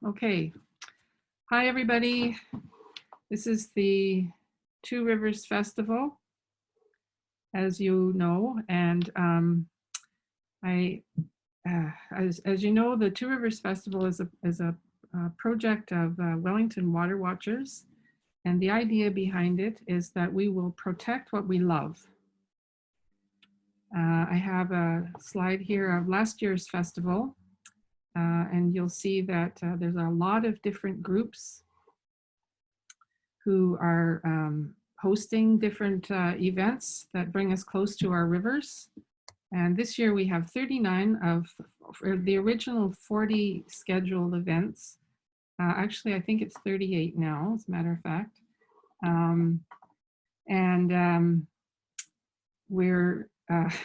Okay. Hi, everybody. This is the 2Rivers Festival, as you know, and I, as you know, the 2Rivers Festival is a project of Wellington Water Watchers, and the idea behind it is that we will protect what we love. I have a slide here of last year's festival, and you'll see that there's a lot of different groups who are hosting different events that bring us close to our rivers. And this year we have 39 of the original 40 scheduled events. Actually, I think it's 38 now, as a matter of fact. We're,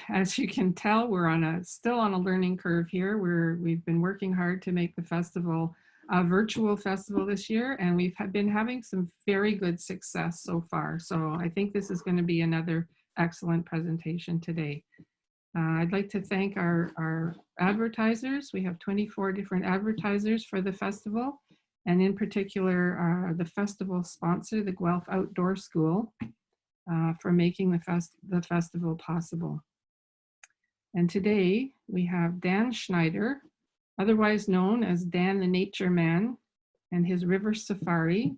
as you can tell, we're still on a learning curve here. We've been working hard to make the festival a virtual festival this year, and we've been having some very good success so far. So I think this is going to be another excellent presentation today. I'd like to thank our advertisers. We have 24 different advertisers for the festival, and in particular, the festival sponsor, the Guelph Outdoor School, for making the festival possible. And today we have Dan Schneider, otherwise known as Dan the Nature Man, and his river safari.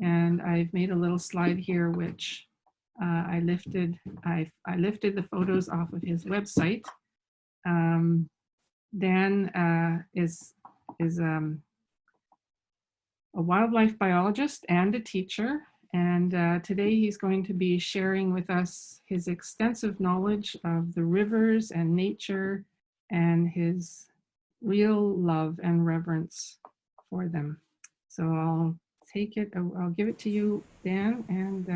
And I've made a little slide here, which I lifted the photos off of his website. Dan is a wildlife biologist and a teacher. And today he's going to be sharing with us his extensive knowledge of the rivers and nature and his real love and reverence for them. So I'll give it to you, Dan, and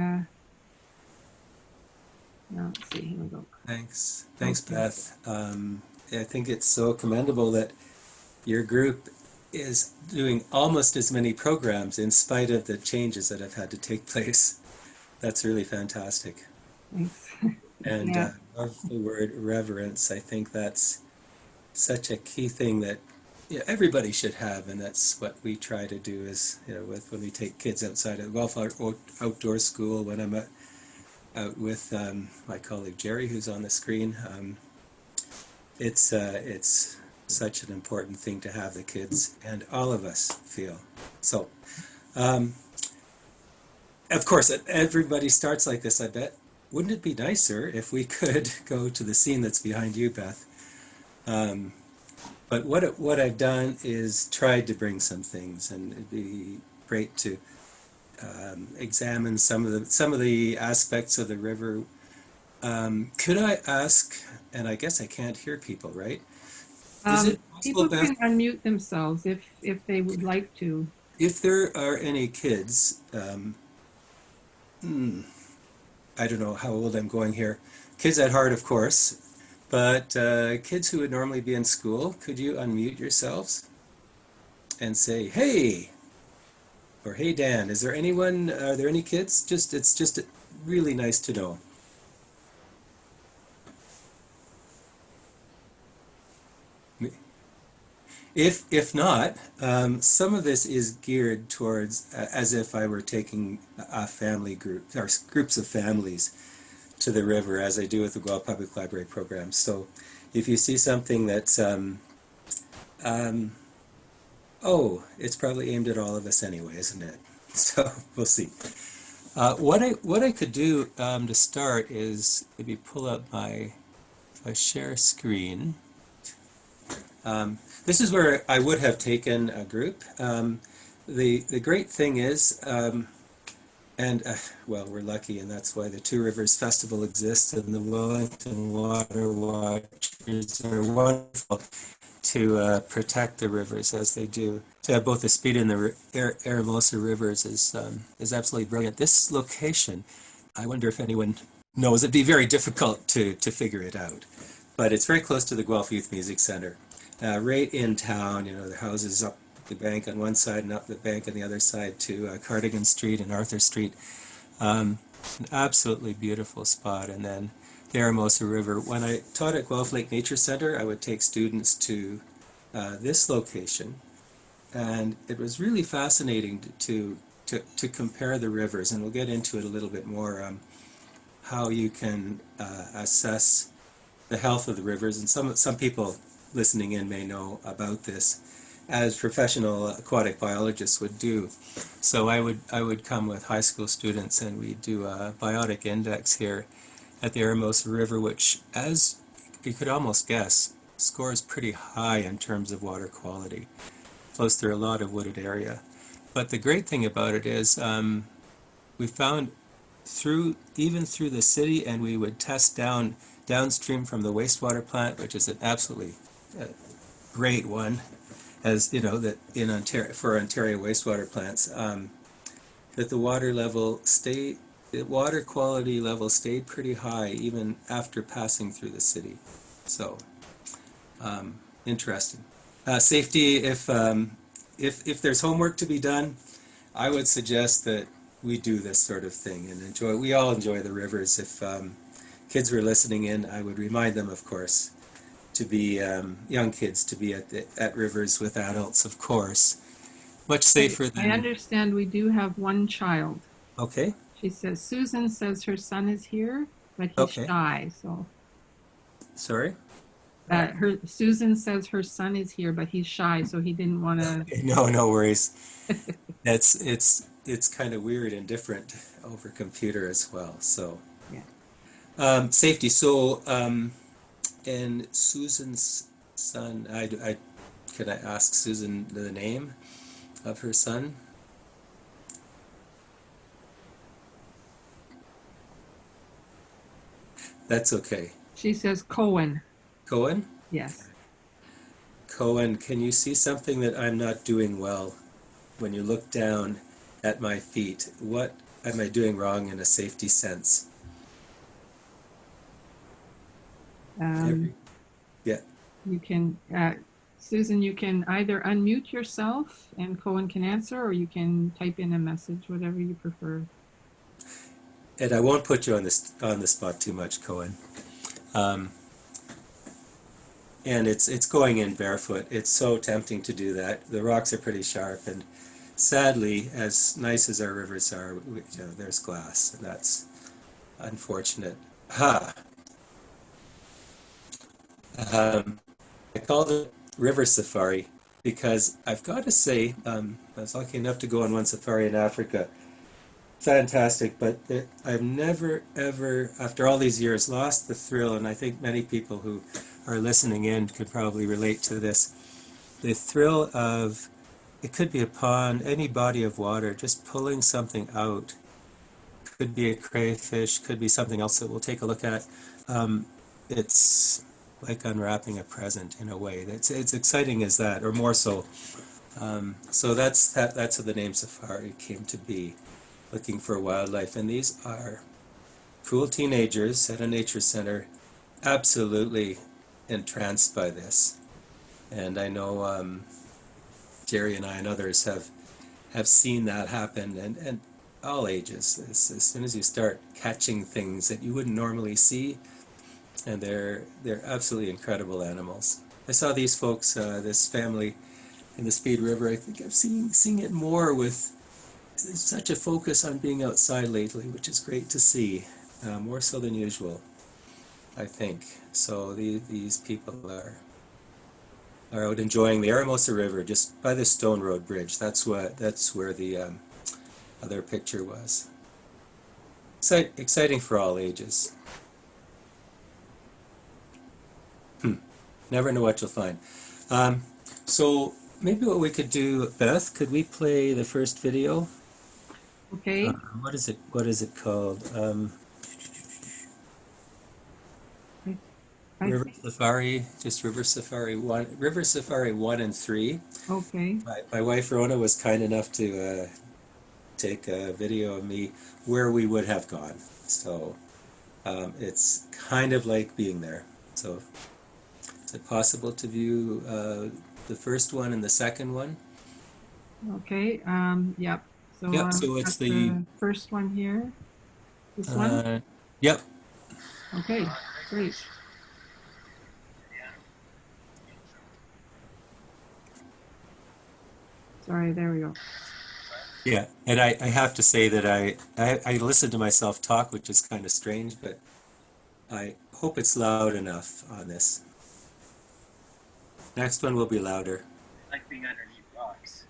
let's see, here we go. Thanks, okay. Beth. I think it's so commendable that your group is doing almost as many programs in spite of the changes that have had to take place. That's really fantastic. Thanks. And yeah. I love the word reverence. I think that's such a key thing that everybody should have, and that's what we try to do is, when we take kids outside of Guelph Outdoor School, when I'm out with my colleague Jerry, who's on the screen. It's such an important thing to have the kids and all of us feel. So, of course, everybody starts like this, I bet. Wouldn't it be nicer if we could go to the scene that's behind you, Beth? But what I've done is tried to bring some things, and it'd be great to examine some of the aspects of the river. Could I ask, and I guess I can't hear people, right? Is it possible, people can unmute themselves if they would like to. If there are any kids, I don't know how old I'm going here. Kids at heart, of course, but kids who would normally be in school, could you unmute yourselves and say, hey, or hey, Dan, is there anyone, are there any kids? It's just really nice to know. If not, some of this is geared towards as if I were taking a family group, or groups of families to the river, as I do with the Guelph Public Library program. So if you see something that's, oh, it's probably aimed at all of us anyway, isn't it? So we'll see. What I could do to start is maybe pull up if I share a screen. This is where I would have taken a group. The great thing is, well, we're lucky, and that's why the 2Rivers Festival exists, and the Wellington Water Watchers are wonderful to protect the rivers as they do. To have both the Speed and the Hermosa rivers is absolutely brilliant. This location, I wonder if anyone knows, it'd be very difficult to figure it out, but it's very close to the Guelph Youth Music Center. Right in town, the houses up the bank on one side and up the bank on the other side to Cardigan Street and Arthur Street. An absolutely beautiful spot. And then the Hermosa River. When I taught at Guelph Lake Nature Center, I would take students to this location. and it was really fascinating to compare the rivers, and we'll get into it a little bit more, how you can assess the health of the rivers. And some people listening in may know about this, as professional aquatic biologists would do. So I would come with high school students, and we do a biotic index here at the Eramosa River, which, as you could almost guess, scores pretty high in terms of water quality. Flows through a lot of wooded area. But the great thing about it is, we found even through the city, and we would test downstream from the wastewater plant, which is an absolutely great one, as you know, that in Ontario, for Ontario wastewater plants, that the water quality level stayed pretty high even after passing through the city. So interesting. Safety, if there's homework to be done, I would suggest that we do this sort of thing and enjoy. We all enjoy the rivers. If kids were listening in, I would remind them, of course, to be young kids to be at rivers with adults, of course. Much safer I than. understand we do have one child. Okay. She says, Susan says her son is here, but he's Okay. shy. So Sorry. her Susan says her son is here, but he's shy, so he didn't want to. No worries. It's kind of weird and different over computer as well. So Yeah. safety. So and Susan's son. Could I ask Susan the name of her son? That's okay. She says Cohen. Cohen? Yes. Cohen, can you see something that I'm not doing well when you look down at my feet? What am I doing wrong in a safety sense? Yeah. You can, Susan, you can either unmute yourself and Cohen can answer, or you can type in a message, whatever you prefer. And I won't put you on the spot too much, Cohen. And it's going in barefoot. It's so tempting to do that. The rocks are pretty sharp, and sadly, as nice as our rivers are, there's glass, and that's unfortunate. I called it River Safari because I've got to say, I was lucky enough to go on one safari in Africa. Fantastic, but I've never, ever, after all these years, lost the thrill, and I think many people who are listening in could probably relate to this. The thrill of, it could be a pond, any body of water, just pulling something out. Could be a crayfish, could be something else that we'll take a look at. It's like unwrapping a present in a way. It's exciting as that, or more so. So that's how the name Safari came to be, looking for wildlife. And these are cool teenagers at a nature center, absolutely entranced by this. And I know Jerry and I and others have seen that happen, and all ages. As soon as you start catching things that you wouldn't normally see, and they're absolutely incredible animals. I saw these folks, this family in the Speed River. I think I've seen it more with such a focus on being outside lately, which is great to see, more so than usual, I think. So these people are out enjoying the Eramosa River just by the Stone Road Bridge. That's where the other picture was. Exciting for all ages. Never know what you'll find. So maybe what we could do, Beth, could we play the first video? Okay. What is it called? River Safari, just River Safari 1, River Safari 1 and 3. Okay. My wife Rona was kind enough to take a video of me where we would have gone. So it's kind of like being there. So is it possible to view the first one and the second one? Okay. Yep. So, Yep. So it's the first one here. This one. Yep. Okay. Great. Sorry, there we go. Yeah, and I have to say that I listen to myself talk, which is kind of strange, but I hope it's loud enough on this. Next one will be louder. Like being underneath rocks.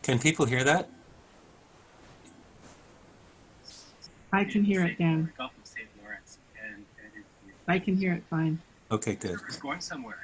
Can people hear that? I can hear it, Dan. Gulf of St. Lawrence, and I can hear it fine. Okay, good. it's going somewhere.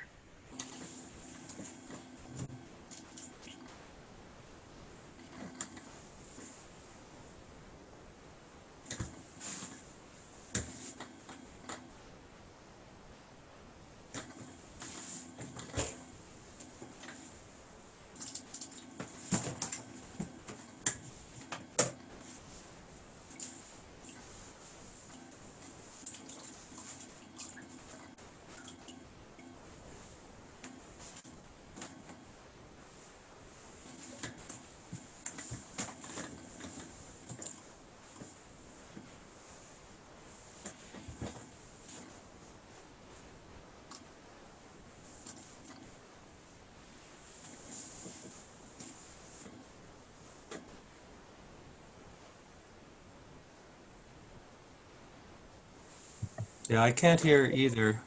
Yeah, I can't hear either.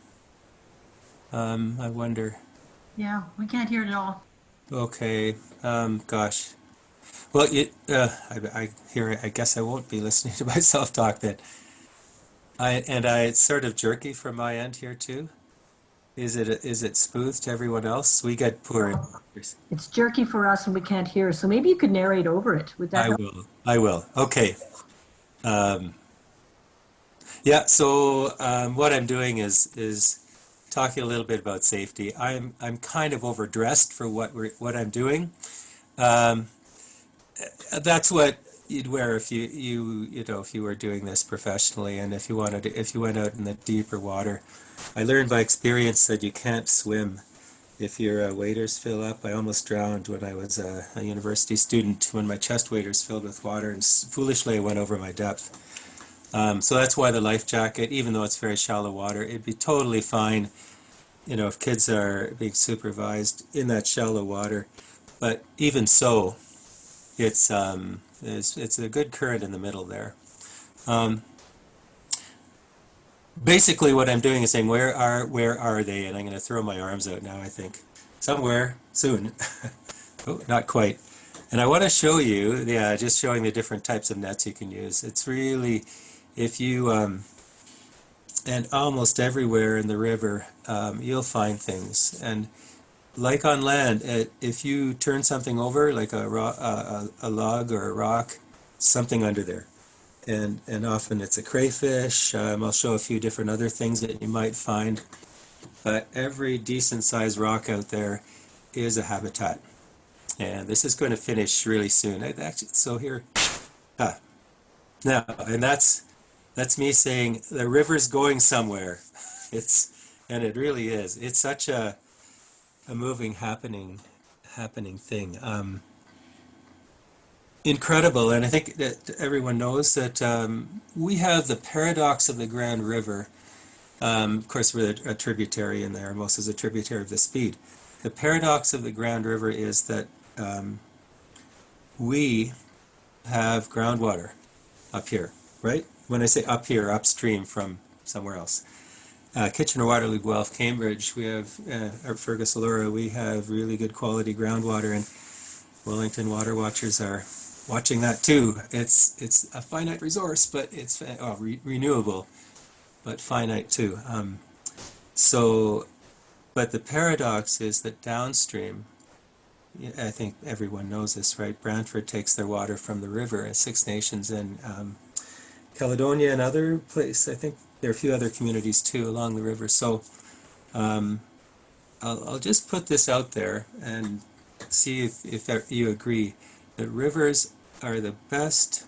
I wonder. Yeah, we can't hear it at all. Okay, gosh. Well, I hear it. I guess I won't be listening to myself talk then. It's sort of jerky from my end here too. Is it smooth to everyone else? We get poor. It's jerky for us and we can't hear. So maybe you could narrate over it. Would that I help? will. I will. Okay. Um, yeah. So what I'm doing is talking a little bit about safety. I'm kind of overdressed for what I'm doing. Um, that's what you'd wear if if you were doing this professionally, and if you went out in the deeper water. I learned by experience that you can't swim if your waders fill up. I almost drowned when I was a university student when my chest waders filled with water, and foolishly I went over my depth. So that's why the life jacket, even though it's very shallow water, it'd be totally fine, if kids are being supervised in that shallow water. But even so, it's a good current in the middle there. Um, Basically, what I'm doing is saying, where are they? And I'm going to throw my arms out now, I think. Somewhere soon. Oh, not quite. And I want to show you, yeah, just showing the different types of nets you can use. It's really, if you, and almost everywhere in the river, you'll find things. And like on land, if you turn something over, like a log or a rock, something under there. And often it's a crayfish. I'll show a few different other things that you might find. But every decent sized rock out there is a habitat. And this is going to finish really soon. So here, now, and that's me saying the river's going somewhere. And it really is. It's such a moving, happening thing. Incredible, and I think that everyone knows that we have the paradox of the Grand River. Of course, we're a tributary in there. Most is a tributary of the Speed. The paradox of the Grand River is that we have groundwater up here, right? When I say up here, upstream from somewhere else. Kitchener, Waterloo, Guelph, Cambridge, we have, or Fergus, Allura, we have really good quality groundwater, and Wellington water watchers are watching that too. It's a finite resource, but it's renewable, but finite too. But the paradox is that downstream, I think everyone knows this, right? Brantford takes their water from the river, and Six Nations and Caledonia and other places. I think there are a few other communities too along the river. So I'll just put this out there and see if you agree that rivers are the best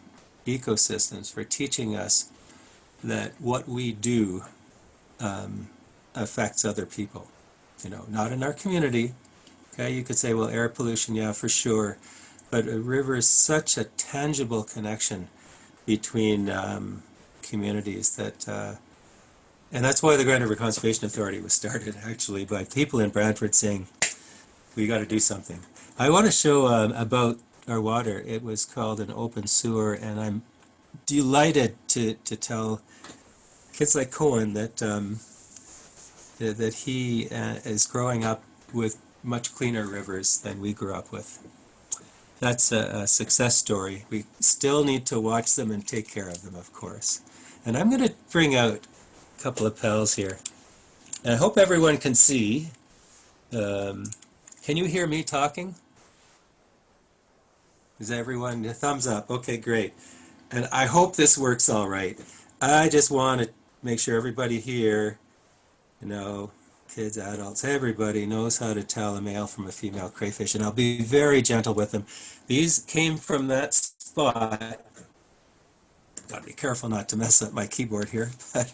ecosystems for teaching us that what we do affects other people. You know, not in our community. Okay, you could say, well, air pollution, yeah, for sure. But a river is such a tangible connection between communities that, and that's why the Grand River Conservation Authority was started, actually, by people in Brantford saying, we got to do something. I want to show about our water. It was called an open sewer, and I'm delighted to tell kids like Cohen that that he is growing up with much cleaner rivers than we grew up with. That's a success story. We still need to watch them and take care of them, of course. And I'm going to bring out a couple of pals here. And I hope everyone can see. Can you hear me talking? Is everyone a thumbs up? Okay, great. And I hope this works all right. I just want to make sure everybody here, you know, kids, adults, everybody knows how to tell a male from a female crayfish, and I'll be very gentle with them. These came from that spot. Gotta be careful not to mess up my keyboard here. But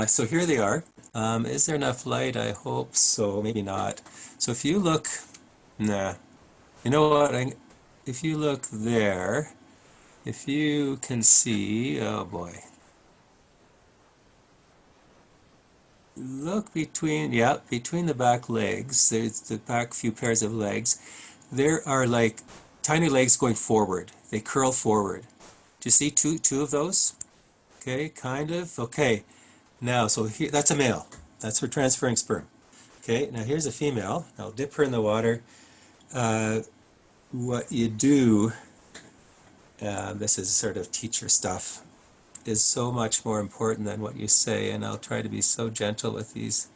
so here they are. Is there enough light? I hope so. Maybe not. So if you look, nah. You know what? If you look there, if you can see, oh boy. Look between, yeah, between the back legs, there's the back few pairs of legs. There are like tiny legs going forward. They curl forward. Do you see two of those? Okay, kind of. Okay, now, so here, that's a male. That's for transferring sperm. Okay, now here's a female. I'll dip her in the water. What you do, this is sort of teacher stuff, is so much more important than what you say, and I'll try to be so gentle with these.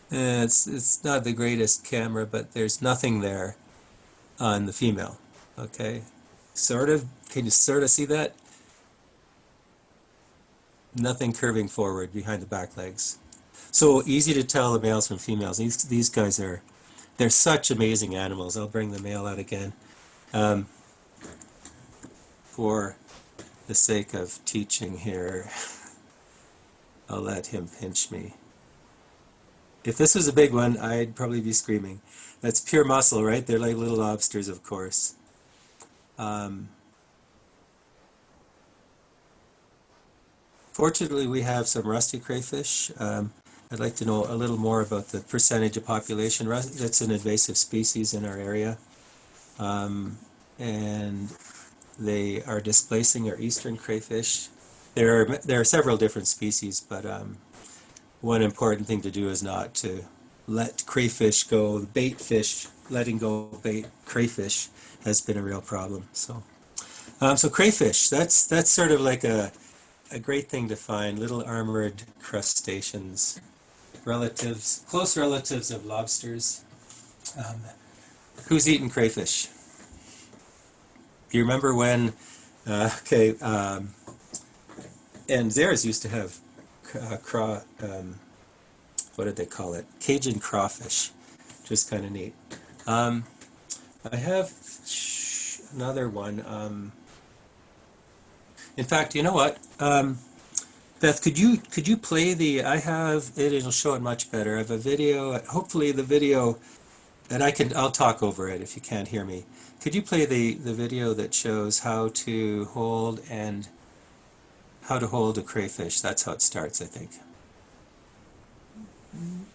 It's not the greatest camera, but there's nothing there on the female. Okay, sort of. Can you sort of see that? Nothing curving forward behind the back legs. So easy to tell the males from females. These guys they're such amazing animals. I'll bring the male out again. For the sake of teaching here, I'll let him pinch me. If this was a big one, I'd probably be screaming. That's pure muscle, right? They're like little lobsters, of course. Fortunately, we have some rusty crayfish. I'd like to know a little more about the percentage of population. That's an invasive species in our area. And they are displacing our eastern crayfish. There are several different species, but one important thing to do is not to let crayfish go. Bait fish, letting go bait crayfish has been a real problem. So, so crayfish, that's sort of like a great thing to find. Little armored crustaceans, relatives, close relatives of lobsters. Who's eaten crayfish? Do you remember when, and theirs used to have, what did they call it? Cajun crawfish, just kind of neat. I have another one. In fact, you know what? Beth, could you play the, I have it, it'll show it much better. I have a video, hopefully the video, and I'll talk over it if you can't hear me. Could you play the video that shows how to hold a crayfish? That's how it starts, I think.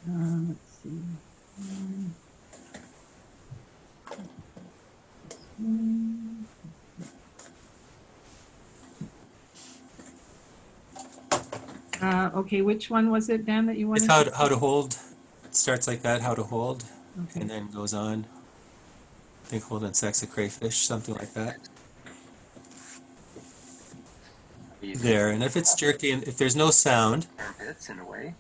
Let's see. Okay, which one was it, Dan, that you It's wanted how to hold. It starts like that, how to hold, Okay. and then goes on. I think hold and sex a crayfish, something like that. There, and if it's jerky and if there's no sound, Armpits in a way.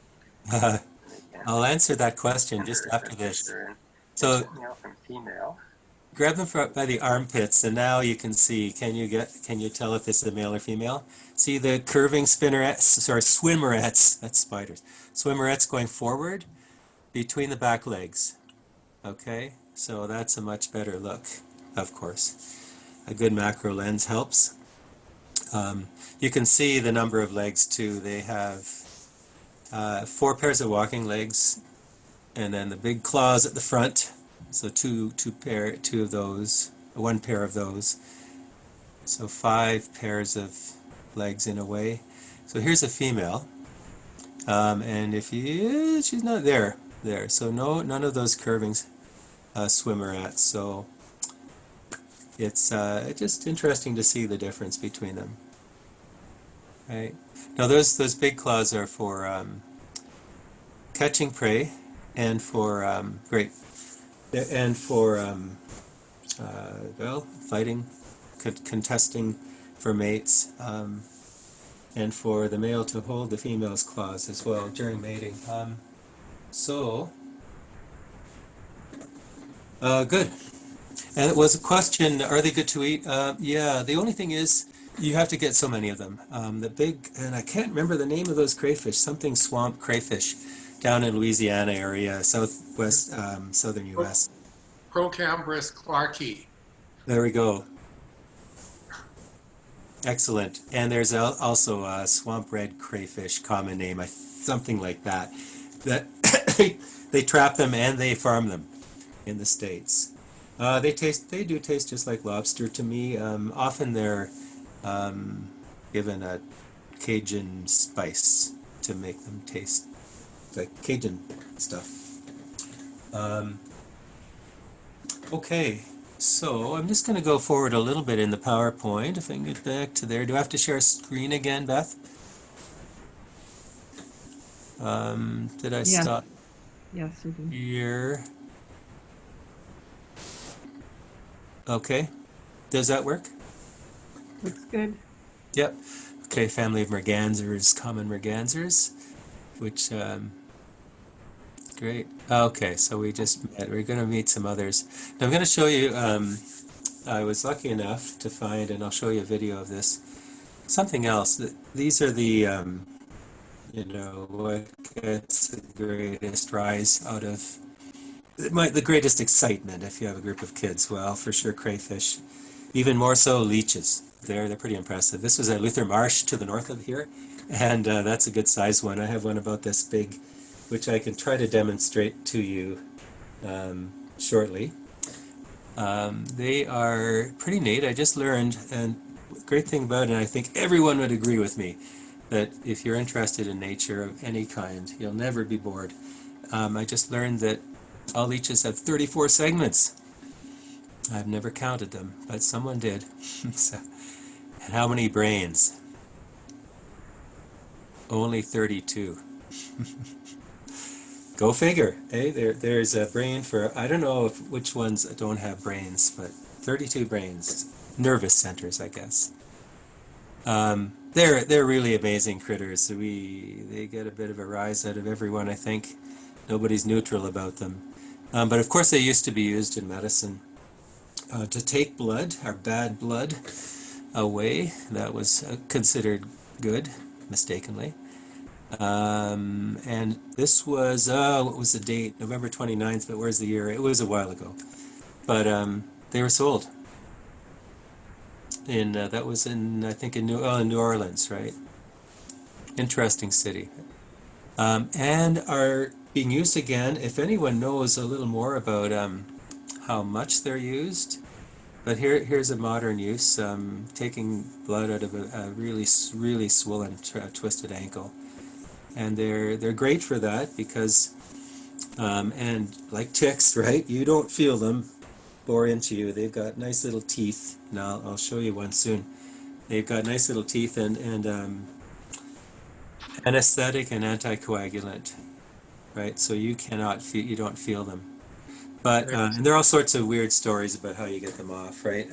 I'll answer that question just after this. So Male from female. grab them by the armpits, and now you can see. Can you tell if this is a male or female? See the curving swimmerets. That's spiders. Swimmerets going forward between the back legs. Okay, so that's a much better look. Of course, a good macro lens helps. You can see the number of legs too. They have 4 pairs of walking legs, and then the big claws at the front. So two of those, 1 pair of those. So 5 pairs of legs in a way. So here's a female, and she's not there. So none of those curving swimmerets. So it's just interesting to see the difference between them. Right. Now those big claws are for catching prey, and for fighting, contesting for mates, and for the male to hold the female's claws as well during mating. Good. And it was a question, are they good to eat? Yeah, the only thing is you have to get so many of them. The big, and I can't remember the name of those crayfish, something swamp crayfish down in Louisiana area, southwest, southern U.S. Procambris clarkii. There we go. Excellent. And there's also a swamp red crayfish, common name, something like that. That they trap them and they farm them in the States. They do taste just like lobster to me. Often they're given a Cajun spice to make them taste like Cajun stuff. Okay, so I'm just going to go forward a little bit in the PowerPoint. If I can get back to there. Do I have to share screen again, Beth? Did I stop Yes, you do. here? Okay, does that work? Looks good. Yep. Okay, family of mergansers, common mergansers, which, great. Okay, so we just met. We're going to meet some others. Now I'm going to show you, I was lucky enough to find, and I'll show you a video of this, something else. These are the, what gets the greatest rise out of, the greatest excitement if you have a group of kids. Well, for sure crayfish. Even more so leeches. They're pretty impressive. This was at Luther Marsh to the north of here, and that's a good size one. I have one about this big, which I can try to demonstrate to you shortly. They are pretty neat. I just learned, and the great thing about it, and I think everyone would agree with me, that if you're interested in nature of any kind, you'll never be bored. I just learned that all leeches have 34 segments. I've never counted them, but someone did. So, and how many brains? Only 32. Go figure. Hey, there's a brain for, I don't know which ones don't have brains, but 32 brains. Nervous centers, I guess. They're really amazing critters. They get a bit of a rise out of everyone, I think. Nobody's neutral about them. But of course they used to be used in medicine to take blood, or bad blood, away. That was considered good, mistakenly. And this was, what was the date? November 29th, but where's the year? It was a while ago. But they were sold. That was in, I think, in New Orleans, right? Interesting city. And are being used again. If anyone knows a little more about how much they're used, but here's a modern use, taking blood out of a really swollen, twisted ankle, and they're great for that because, and like ticks, right? You don't feel them bore into you. They've got nice little teeth. Now I'll show you one soon. They've got nice little teeth, and anesthetic and anticoagulant, right? So you cannot feel, you don't feel them. But and there are all sorts of weird stories about how you get them off, right?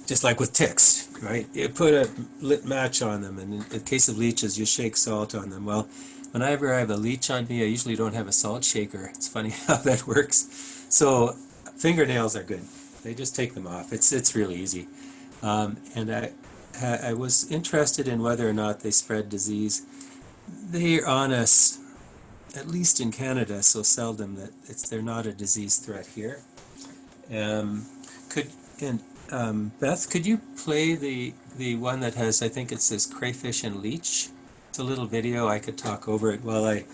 Just like with ticks, right? You put a lit match on them, and in the case of leeches, you shake salt on them. Well, whenever I have a leech on me, I usually don't have a salt shaker. It's funny how that works. So fingernails are good. They just take them off. It's really easy. And I was interested in whether or not they spread disease. They're on us, at least in Canada, so seldom that they're not a disease threat here. Could and Beth, could you play the one that has, I think it says crayfish and leech? It's a little video. I could talk over it while I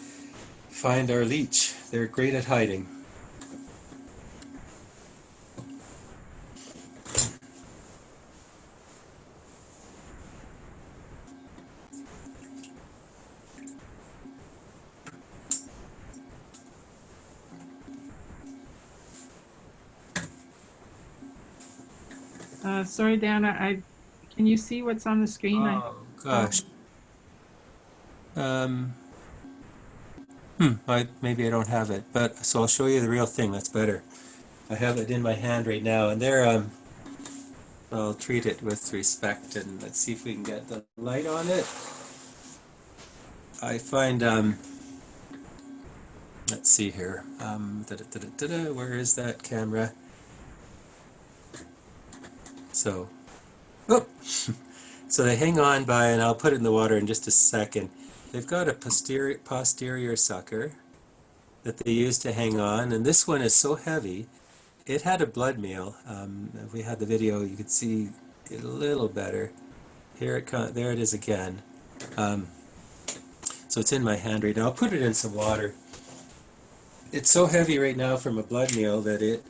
find our leech. They're great at hiding. Sorry, Dana, can you see what's on the screen? Oh gosh. Maybe I don't have it, but so I'll show you the real thing. That's better. I have it in my hand right now, and there. I'll treat it with respect, and let's see if we can get the light on it. I find. Let's see here. Where is that camera? So, oh, so they hang on by, and I'll put it in the water in just a second. They've got a posterior sucker that they use to hang on, and this one is so heavy, it had a blood meal. If we had the video, you could see it a little better. Here there it is again. So it's in my hand right now. I'll put it in some water. It's so heavy right now from a blood meal that it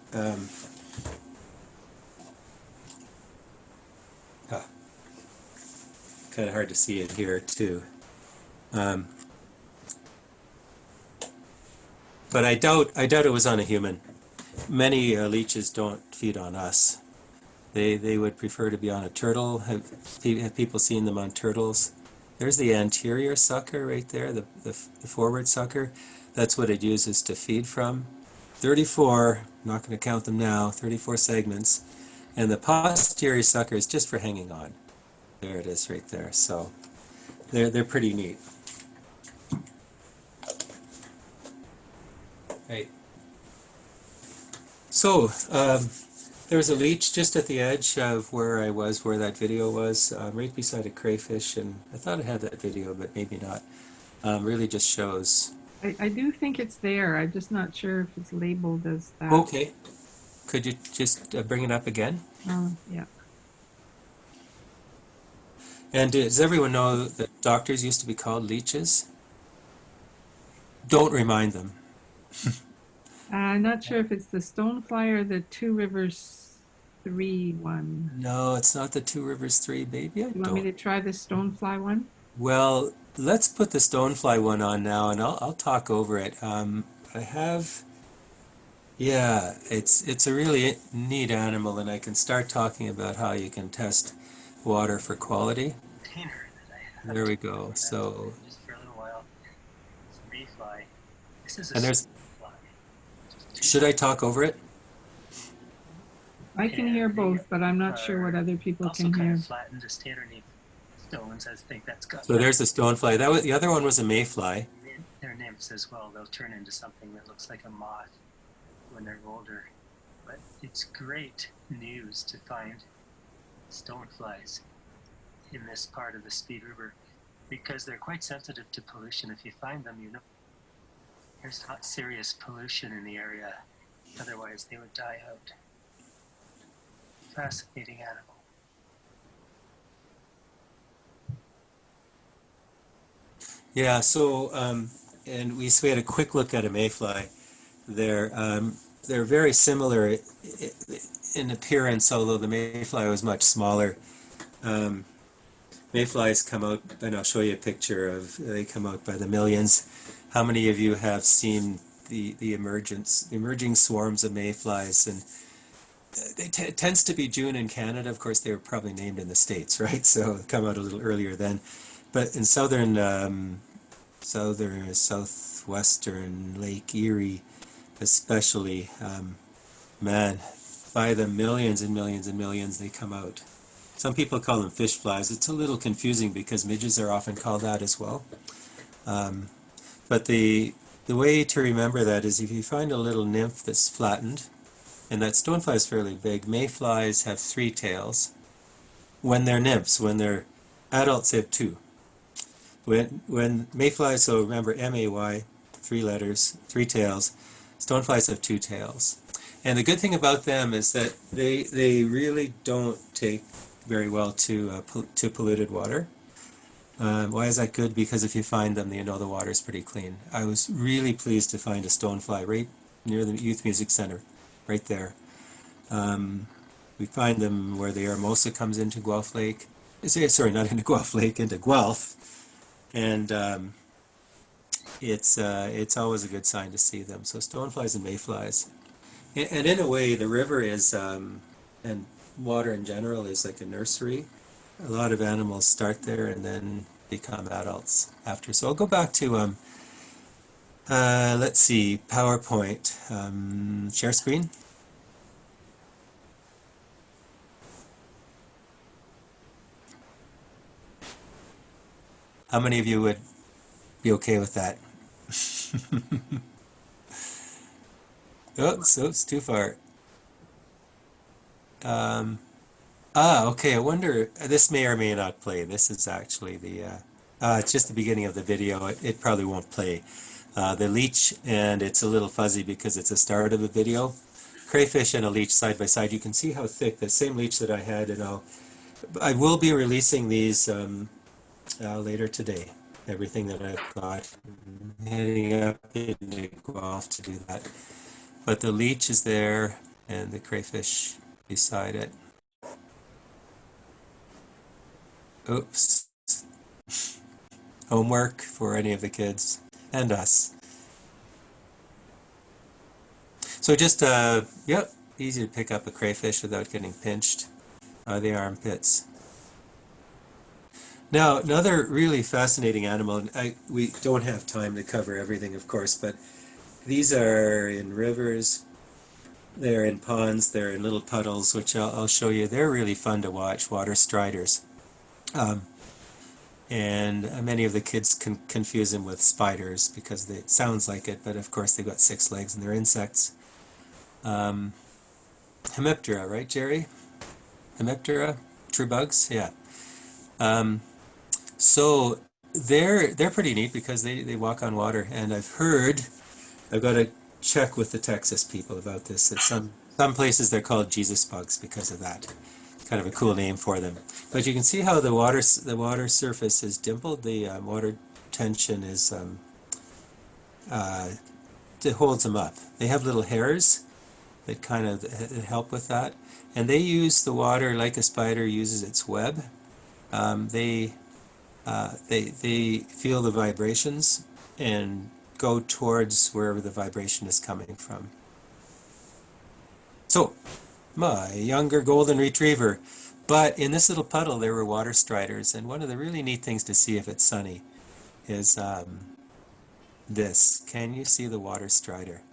kind of hard to see it here too. But I doubt it was on a human. Many leeches don't feed on us. They would prefer to be on a turtle. Have people seen them on turtles? There's the anterior sucker right there, the forward sucker. That's what it uses to feed from. 34, I'm not going to count them now, 34 segments. And the posterior sucker is just for hanging on. There it is right there. So they're pretty neat. Right. So there was a leech just at the edge of where I was, where that video was, right beside a crayfish, and I thought I had that video, but maybe not. Really just shows. I do think it's there. I'm just not sure if it's labeled as that. Okay. Could you just bring it up again? Yeah. And does everyone know that doctors used to be called leeches? Don't remind them. I'm not sure if it's the stonefly or the 2Rivers 3 one. No, it's not the 2Rivers 3, baby. You want me to try the stonefly one? Well, let's put the stonefly one on now, and I'll talk over it. I have, yeah, it's a really neat animal, and I can start talking about how you can test water for quality. Container that I have There we go. So, just for a little while. It's a mayfly. This is a and there's, fly. should I talk over it? I can hear both, but I'm not sure what other people Also can kind hear. of flattened just underneath stones. I think that's got. So there's the stonefly. That was, the other one was a mayfly. They're nymphs as well. They'll turn into something that looks like a moth when they're older. But it's great news to find stoneflies in this part of the Speed River because they're quite sensitive to pollution. If you find them, you know there's not serious pollution in the area. Otherwise, they would die out. Fascinating animal. Yeah, so and we had a quick look at a mayfly. They're very similar in appearance, although the mayfly was much smaller. Mayflies come out, and I'll show you a picture of. They come out by the millions. How many of you have seen the emerging swarms of mayflies? And it tends to be June in Canada. Of course, they were probably named in the States, right? So they come out a little earlier then. but in southwestern Lake Erie, especially, man, by the millions and millions and millions they come out. Some people call them fish flies. It's a little confusing because midges are often called that as well. But the way to remember that is if you find a little nymph that's flattened, and that stonefly is fairly big, mayflies have 3 tails. When they're nymphs, when they're adults, they have 2. When mayflies, so remember MAY, 3 letters, 3 tails, stoneflies have 2 tails. And the good thing about them is that they really don't take very well to polluted water. Why is that good? Because if you find them, you know the water is pretty clean. I was really pleased to find a stonefly right near the Youth Music Center, right there. We find them where the Hermosa comes into Guelph Lake. Sorry, not into Guelph Lake, into Guelph. And it's always a good sign to see them. So stoneflies and mayflies. And in a way, the river is, and water in general is like a nursery. A lot of animals start there and then become adults after. So I'll go back to, let's see, PowerPoint. Share screen. How many of you would be okay with that? Oops, too far. Okay, I wonder, this may or may not play. This is actually it's just the beginning of the video. It probably won't play. The leech, and it's a little fuzzy because it's the start of the video. Crayfish and a leech side by side. You can see how thick, the same leech that I had, and I will be releasing these later today. Everything that I've got. I'm heading up into Guelph to do that. But the leech is there, and the crayfish beside it. Oops. Homework for any of the kids and us. So just, yep, easy to pick up a crayfish without getting pinched. The armpits. Now, another really fascinating animal, and we don't have time to cover everything, of course, but these are in rivers, they're in ponds, they're in little puddles, which I'll show you. They're really fun to watch, water striders. And many of the kids confuse them with spiders because it sounds like it, but of course they've got 6 legs and they're insects. Hemiptera, right, Jerry? Hemiptera, true bugs, yeah. So they're pretty neat because they walk on water, and I've got to check with the Texas people about this. At some places they're called Jesus bugs because of that. Kind of a cool name for them. But you can see how the water surface is dimpled. The water tension is it holds them up. They have little hairs that kind of help with that, and they use the water like a spider uses its web. They feel the vibrations and go towards wherever the vibration is coming from. So, my younger golden retriever. But in this little puddle there were water striders, and one of the really neat things to see if it's sunny is this. Can you see the water strider?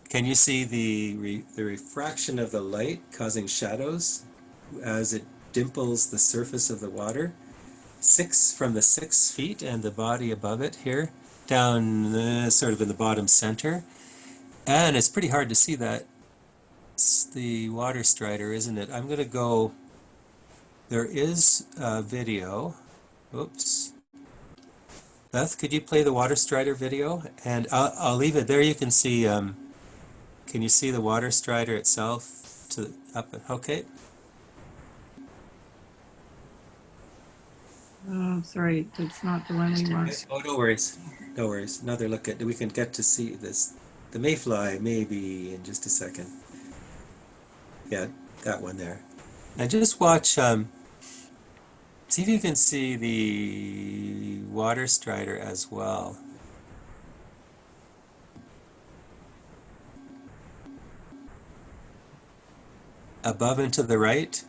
Can you see the refraction of the light causing shadows as it dimples the surface of the water? From the 6 feet and the body above it here, down sort of in the bottom center. And it's pretty hard to see that. It's the water strider, isn't it? I'm going to go, there is a video. Oops. Beth, could you play the water strider video? And I'll leave it there. You can see, can you see the water strider itself? Okay. Oh, sorry, it's not the one we want. Oh, no worries. No worries. Another look we can get to see this. The mayfly, maybe in just a second. Yeah, that one there. And just watch, see if you can see the water strider as well. Above and to the right.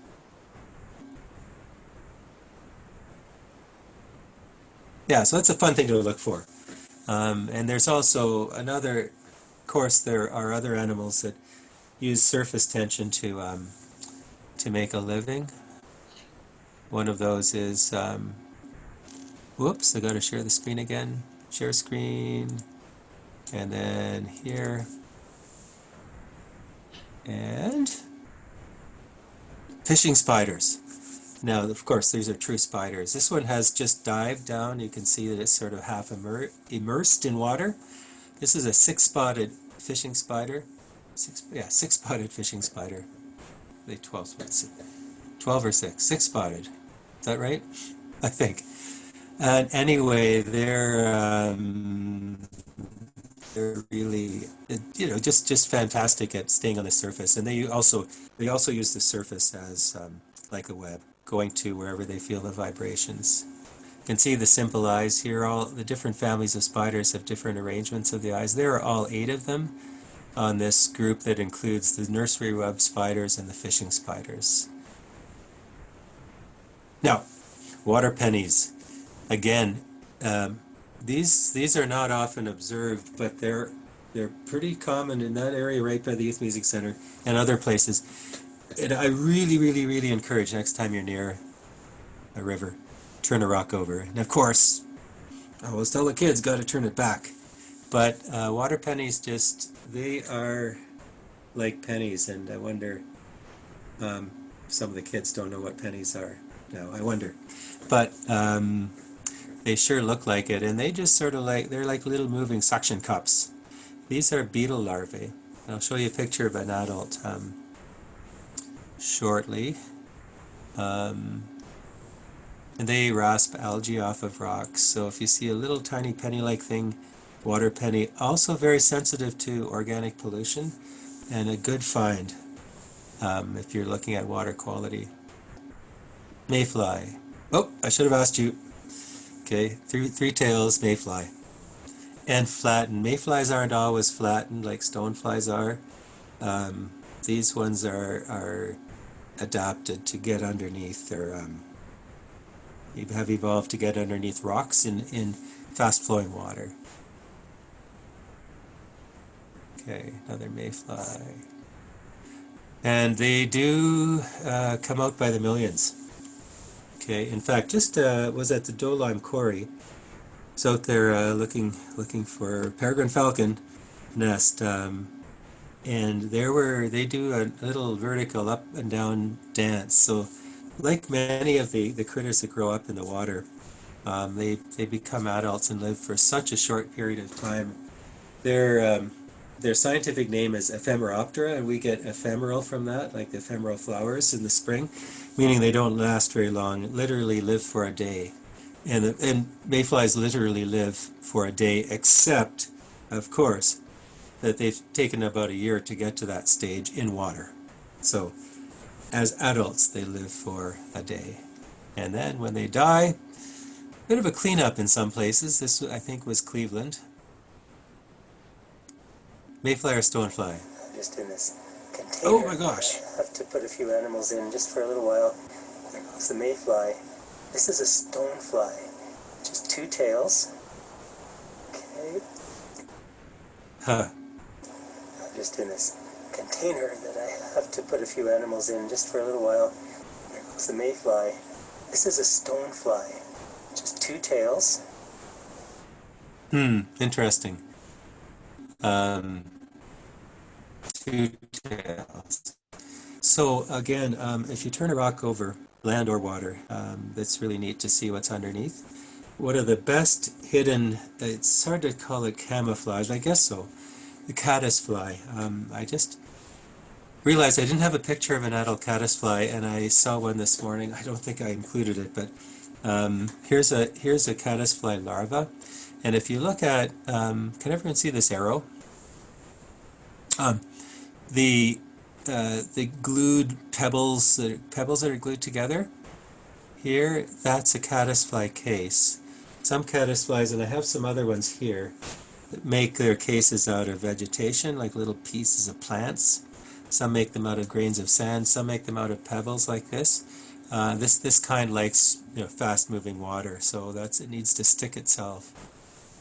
Yeah, so that's a fun thing to look for. And there's also another, of course, there are other animals that use surface tension to make a living. One of those is, whoops, I got to share the screen again. Share screen, and then here, and fishing spiders. Now, of course, these are true spiders. This one has just dived down. You can see that it's sort of half immersed in water. This is a six-spotted fishing spider. Six-spotted fishing spider. They 12 or 6. Six-spotted. Is that right? I think. And anyway, they're really, just fantastic at staying on the surface. And they also use the surface as like a web, going to wherever they feel the vibrations. You can see the simple eyes here. All the different families of spiders have different arrangements of the eyes. There are all 8 of them on this group that includes the nursery web spiders and the fishing spiders. Now, water pennies. Again, these are not often observed, but they're pretty common in that area right by the Youth Music Center and other places. And I really, really, really encourage next time you're near a river, turn a rock over. And of course, I always tell the kids, got to turn it back. But water pennies they are like pennies, and I wonder, some of the kids don't know what pennies are now, I wonder. But they sure look like it, and they just sort of they're like little moving suction cups. These are beetle larvae. I'll show you a picture of an adult shortly. And they rasp algae off of rocks. So if you see a little tiny penny-like thing, water penny, also very sensitive to organic pollution, and a good find if you're looking at water quality. Mayfly. Oh, I should have asked you. Okay, three tails, mayfly. And flattened. Mayflies aren't always flattened like stoneflies are. These ones are adapted to get underneath, or have evolved to get underneath rocks in fast-flowing water. Okay, another mayfly. And they do come out by the millions. Okay, in fact, just was at the Dolime Quarry. Was out there looking for peregrine falcon nest, and they do a little vertical up and down dance. So, like many of the critters that grow up in the water, they become adults and live for such a short period of time. Their scientific name is Ephemeroptera, and we get ephemeral from that, like the ephemeral flowers in the spring, meaning they don't last very long, literally live for a day. And mayflies literally live for a day, except, of course, that they've taken about a year to get to that stage in water. So, as adults, they live for a day. And then when they die, a bit of a cleanup in some places. This, I think, was Cleveland. Mayfly or stonefly? Just in this container. Oh my gosh. I have to put a few animals in just for a little while. There goes the mayfly. This is a stonefly. Just 2 tails. Okay. Huh. I'm just in this container that I have to put a few animals in just for a little while. There goes the mayfly. This is a stonefly. Just 2 tails. Interesting. 2 tails. So again, if you turn a rock over, land or water, that's really neat to see what's underneath. One of the best hidden, it's hard to call it camouflage, I guess so, the caddisfly. I just realized I didn't have a picture of an adult caddisfly, and I saw one this morning. I don't think I included it, but here's a caddisfly larva. And if you look at, can everyone see this arrow? The glued pebbles that are glued together. Here, that's a caddisfly case. Some caddisflies, and I have some other ones here, that make their cases out of vegetation, like little pieces of plants. Some make them out of grains of sand. Some make them out of pebbles like this. This kind likes, fast-moving water, so it needs to stick itself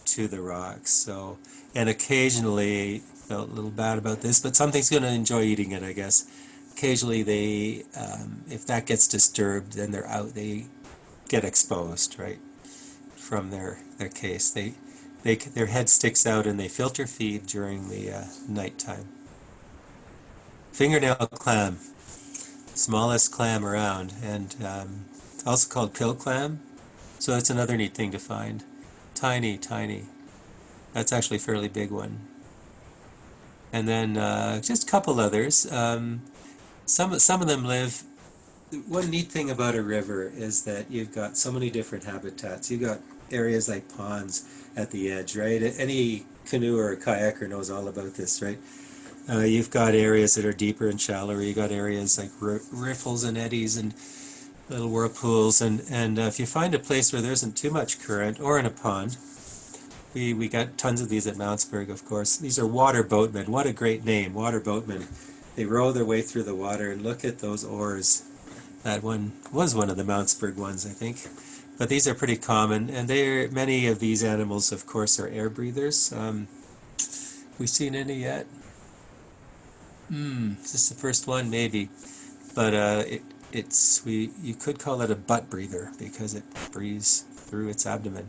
to the rocks. So, and occasionally, felt a little bad about this, but something's going to enjoy eating it, I guess. Occasionally, if that gets disturbed, then they're out. They get exposed, right, from their case. Their head sticks out and they filter feed during the nighttime. Fingernail clam, smallest clam around, and also called pill clam. So that's another neat thing to find. Tiny, tiny. That's actually a fairly big one. And then just a couple others. Some of them live. One neat thing about a river is that you've got so many different habitats. You've got areas like ponds at the edge, right? Any canoe or kayaker knows all about this, right? You've got areas that are deeper and shallower. You've got areas like riffles and eddies and little whirlpools. And if you find a place where there isn't too much current, or in a pond, we got tons of these at Mountsburg, of course. These are water boatmen. What a great name, water boatmen. They row their way through the water, and look at those oars. That one was one of the Mountsburg ones, I think. But these are pretty common, and many of these animals, of course, are air breathers. We seen any yet? Is this the first one? Maybe. But you could call it a butt breather because it breathes through its abdomen.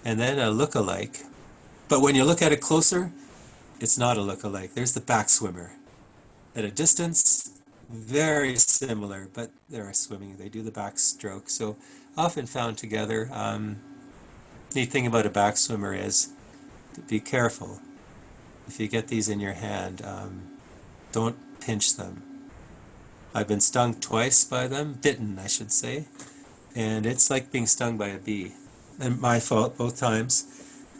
And then a look-alike. But when you look at it closer, it's not a look-alike. There's the back swimmer. At a distance, very similar, but they're swimming. They do the backstroke. So often found together. Neat thing about a back swimmer is to be careful. If you get these in your hand, don't pinch them. I've been stung twice by them, bitten, I should say, and it's like being stung by a bee. And my fault both times.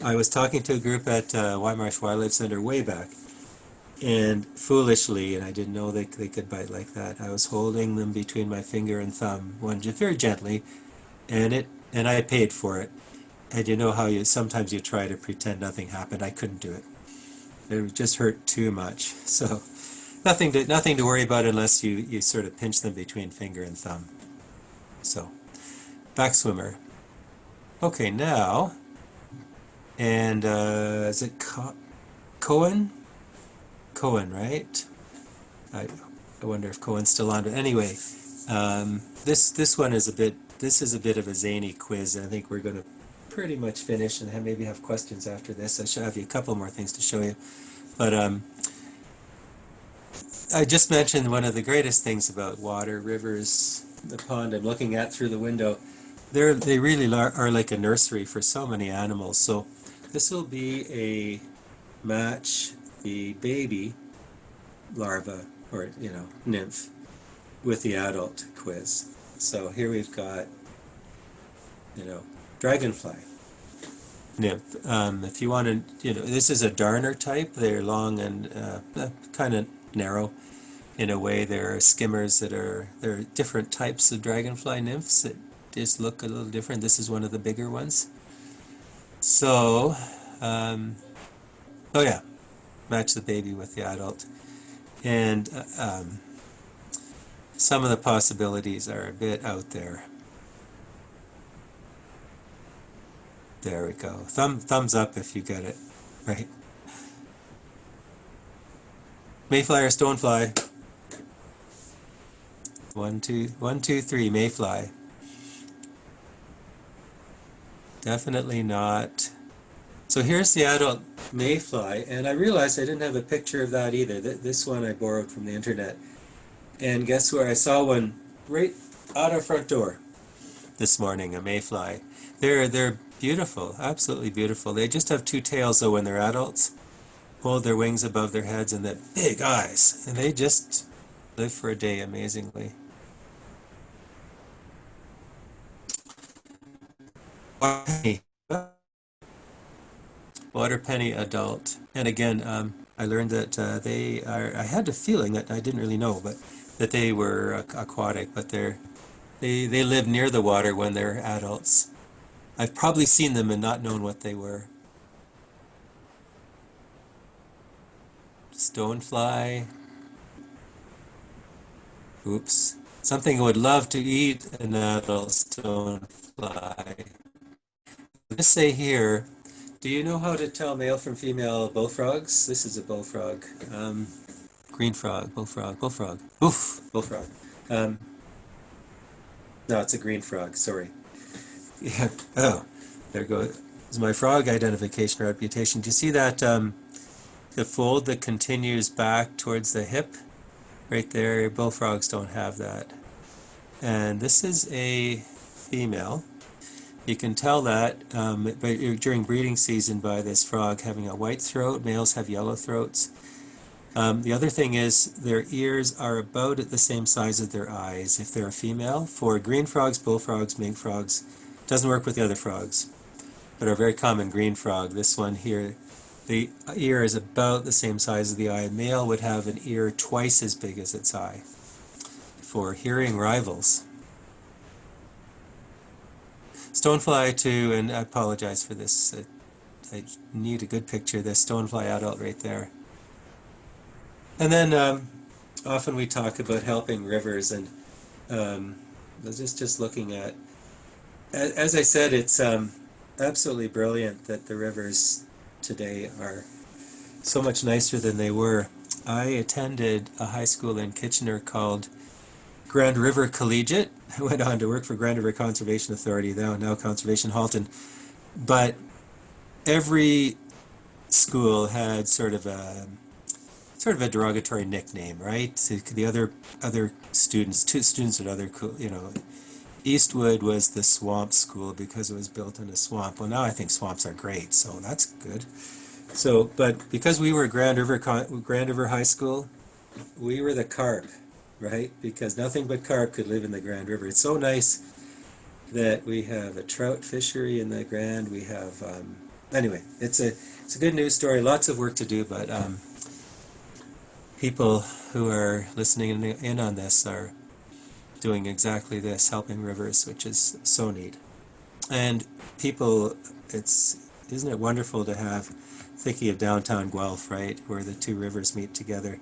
I was talking to a group at Whitemarsh Wildlife Center way back, and foolishly, and I didn't know they could bite like that, I was holding them between my finger and thumb, one just very gently, and I paid for it. And you know how sometimes you try to pretend nothing happened. I couldn't do it. It just hurt too much. So nothing to worry about unless you sort of pinch them between finger and thumb. So back swimmer. Okay, now, and is it Cohen? Cohen, right? I wonder if Cohen's still on. But anyway, this one is a bit of a zany quiz, and I think we're going to pretty much finish and maybe have questions after this. I should have you a couple more things to show you. But I just mentioned one of the greatest things about water, rivers, the pond I'm looking at through the window. They really are like a nursery for so many animals. So this will be a match the baby larva or nymph with the adult quiz. So here we've got dragonfly nymph. If you want to, this is a darner type. They're long and kind of narrow in a way. There are skimmers there are different types of dragonfly nymphs that just look a little different. This is one of the bigger ones. So, oh yeah, match the baby with the adult. And some of the possibilities are a bit out there. There we go. Thumbs up if you get it, right? Mayfly or stonefly? 1, 2, 3, mayfly. Definitely not. So here's the adult mayfly, and I realized I didn't have a picture of that either. This one I borrowed from the internet. And guess where? I saw one right out our front door this morning, a mayfly. They're beautiful, absolutely beautiful. They just have 2 tails though when they're adults, hold their wings above their heads, and they're big eyes, and they just live for a day amazingly. Water penny adult. And again, I learned that I had a feeling that I didn't really know, but that they were aquatic, but they live near the water when they're adults. I've probably seen them and not known what they were. Stonefly. Oops. Something would love to eat an adult stonefly. Let's say here, do you know how to tell male from female bullfrogs? This is a bullfrog. Green frog, bullfrog. Oof, bullfrog. No, it's a green frog, sorry. Yeah. Oh, there goes my frog identification or reputation. Do you see that the fold that continues back towards the hip? Right there, bullfrogs don't have that. And this is a female. You can tell that during breeding season by this frog having a white throat. Males have yellow throats. The other thing is their ears are about at the same size as their eyes if they're a female. For green frogs, bullfrogs, mink frogs, doesn't work with the other frogs, but our very common green frog, this one here, the ear is about the same size as the eye. A male would have an ear twice as big as its eye. For hearing rivals. Stonefly too, and I apologize for this. I need a good picture of this stonefly adult right there. And then often we talk about helping rivers, and just looking at, as I said, it's absolutely brilliant that the rivers today are so much nicer than they were. I attended a high school in Kitchener called Grand River Collegiate. I went on to work for Grand River Conservation Authority, now Conservation Halton. But every school had sort of a derogatory nickname, right? The other students, two students at other, Eastwood was the swamp school because it was built in a swamp. Well, now I think swamps are great, so that's good. So, but because we were Grand River High School, we were the carp, right? Because nothing but carp could live in the Grand River. It's so nice that we have a trout fishery in the Grand. We have, anyway, it's a good news story. Lots of work to do, but people who are listening in on this are doing exactly this, helping rivers, which is so neat. And people, isn't it wonderful to have, thinking of downtown Guelph, right, where the two rivers meet together.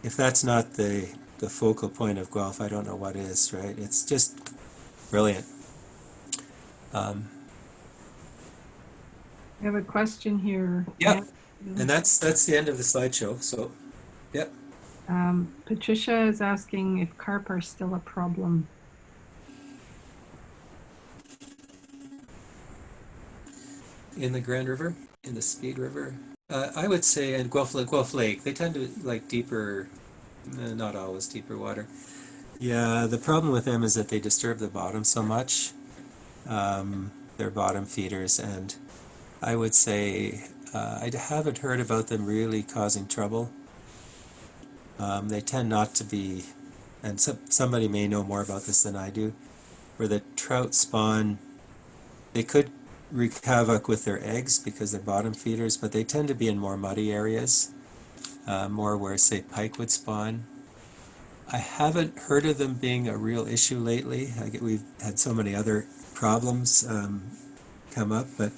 If that's not the focal point of Guelph, I don't know what is, right? It's just brilliant. I have a question here. Yep. And that's the end of the slideshow. So, yep. Patricia is asking if carp are still a problem. In the Grand River, in the Speed River, I would say in Guelph Lake, they tend to like deeper, not always deeper water. Yeah, the problem with them is that they disturb the bottom so much. They're bottom feeders, and I would say I haven't heard about them really causing trouble. They tend not to be, and somebody may know more about this than I do, where the trout spawn, they could wreak havoc with their eggs because they're bottom feeders, but they tend to be in more muddy areas, more where, say, pike would spawn. I haven't heard of them being a real issue lately. We've had so many other problems come up, but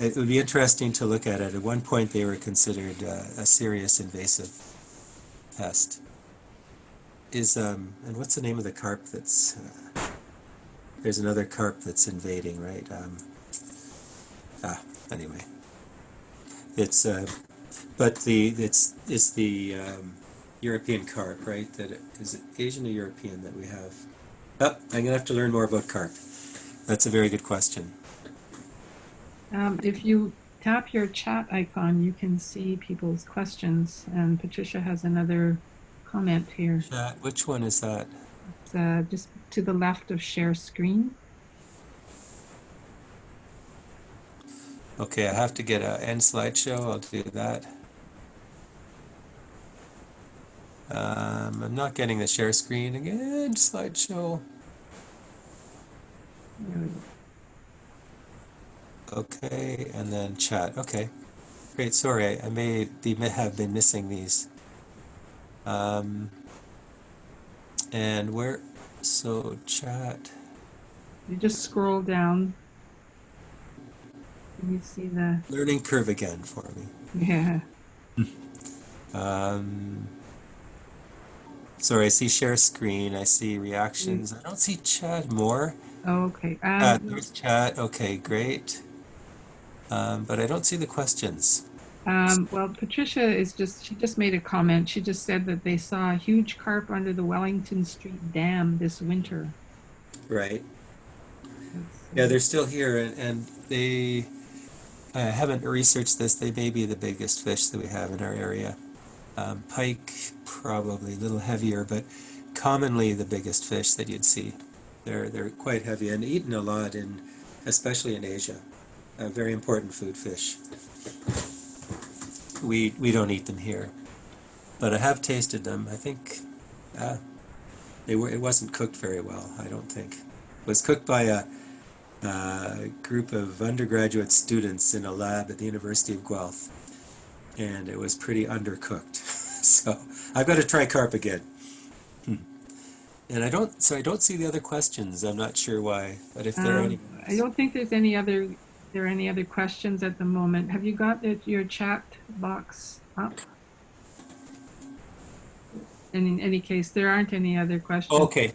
it would be interesting to look at it. At one point, they were considered a serious invasive pest. And what's the name of the carp that's? There's another carp that's invading, right? Anyway, it's the European carp, right? Is it Asian or European that we have? I'm gonna have to learn more about carp. That's a very good question. If you tap your chat icon, you can see people's questions. And Patricia has another comment here. Chat, which one is that? It's just to the left of share screen. Okay, I have to get an end slideshow. I'll do that. I'm not getting the share screen again. Slideshow. There we go. Okay, and then chat. Okay, great. Sorry, I may have been missing these. And where? So chat. You just scroll down. Can you see the Learning curve again for me. yeah? Sorry, I see share screen. I see reactions. I don't see chat more. Oh, okay. There's chat. Okay, great. But I don't see the questions. Well, Patricia she just made a comment. She just said that they saw a huge carp under the Wellington Street Dam this winter. Right. That's, Yeah, they're still here, and I haven't researched this. They may be the biggest fish that we have in our area. Pike, probably a little heavier, but commonly the biggest fish that you'd see. They're quite heavy and eaten a lot especially in Asia. A very important food fish. We don't eat them here, but I have tasted them. I think it wasn't cooked very well. I don't think it was cooked by a group of undergraduate students in a lab at the University of Guelph, and it was pretty undercooked. So I've got to try carp again. And I don't see the other questions. I'm not sure why, but if there are any, I don't think there are any other questions at the moment. Have you got your chat box up? And in any case, there aren't any other questions. okay,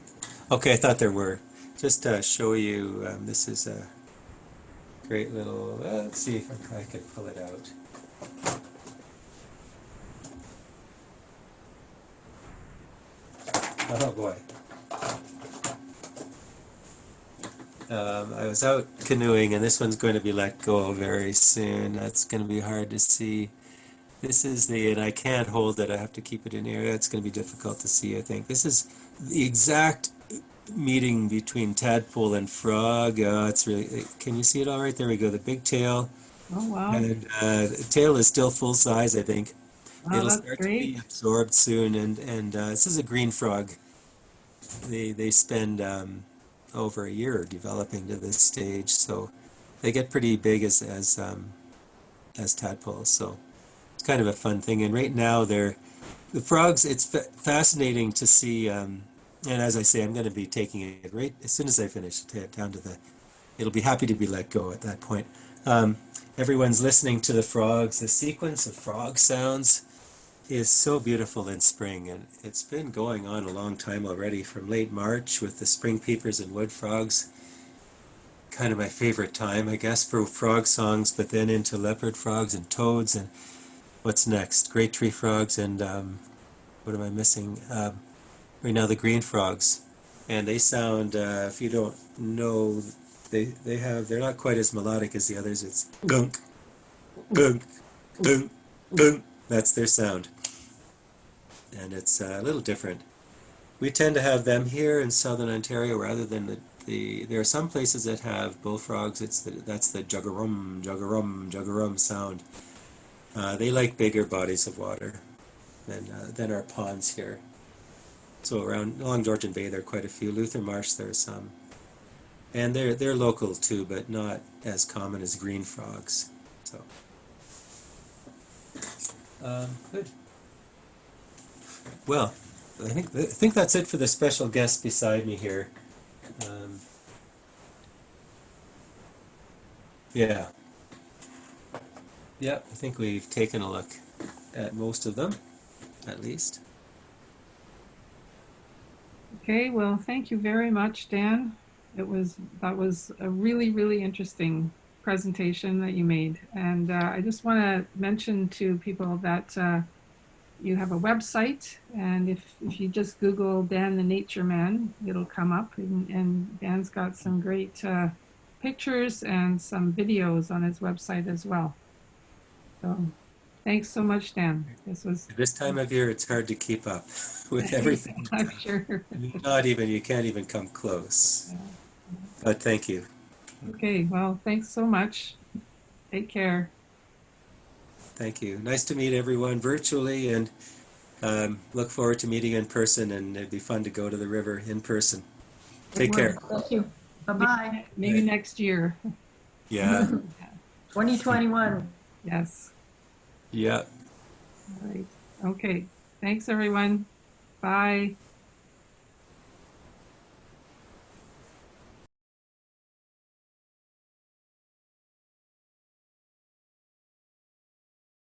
I thought there were. Just to show you, this is a great little. Let's see if I can pull it out. Oh boy. I was out canoeing, and this one's going to be let go very soon. That's going to be hard to see. This is and I can't hold it. I have to keep it in here. It's going to be difficult to see, I think. This is the exact meeting between tadpole and frog. It's really, can you see it all right? There we go. The big tail. Oh, wow. And the tail is still full size, I think. Wow, It'll that's start great. to be absorbed soon. And this is a green frog. They spend over a year developing to this stage, so they get pretty big as tadpoles. So it's kind of a fun thing. And right now the frogs. It's fascinating to see. And as I say, I'm going to be taking it right as soon as I finish down to it'll be happy to be let go at that point. Everyone's listening to the frogs. The sequence of frog sounds is so beautiful in spring, and it's been going on a long time already, from late March with the spring peepers and wood frogs. Kind of my favorite time, I guess, for frog songs, but then into leopard frogs and toads, and what's next? Great tree frogs, and what am I missing? Right now, the green frogs, and they sound. If you don't know, they're not quite as melodic as the others. It's gunk, gunk, gunk, gunk. That's their sound, and it's a little different. We tend to have them here in southern Ontario rather than there are some places that have bullfrogs. That's the juggarum, juggarum, juggarum sound. They like bigger bodies of water than our ponds here. So along Georgian Bay there are quite a few. Luther Marsh there are some, and they're local too, but not as common as green frogs. So. Good. Well, I think that's it for the special guest beside me here. Yeah. Yeah, I think we've taken a look at most of them, at least. Okay, well, thank you very much, Dan. That was a really, really interesting presentation that you made. And I just want to mention to people that you have a website, and if you just Google Dan the Nature Man, it'll come up, and Dan's got some great pictures and some videos on his website as well. So thanks so much, Dan. This time of year, it's hard to keep up with everything. I'm sure. You can't even come close. Yeah. But thank you. Okay, well, thanks so much. Take care. Thank you. Nice to meet everyone virtually, and look forward to meeting in person, and it'd be fun to go to the river in person. Take care. Thank you. Bye-bye. Maybe next year. Yeah. 2021. Yes. Yeah. All right. Okay. Thanks, everyone. Bye.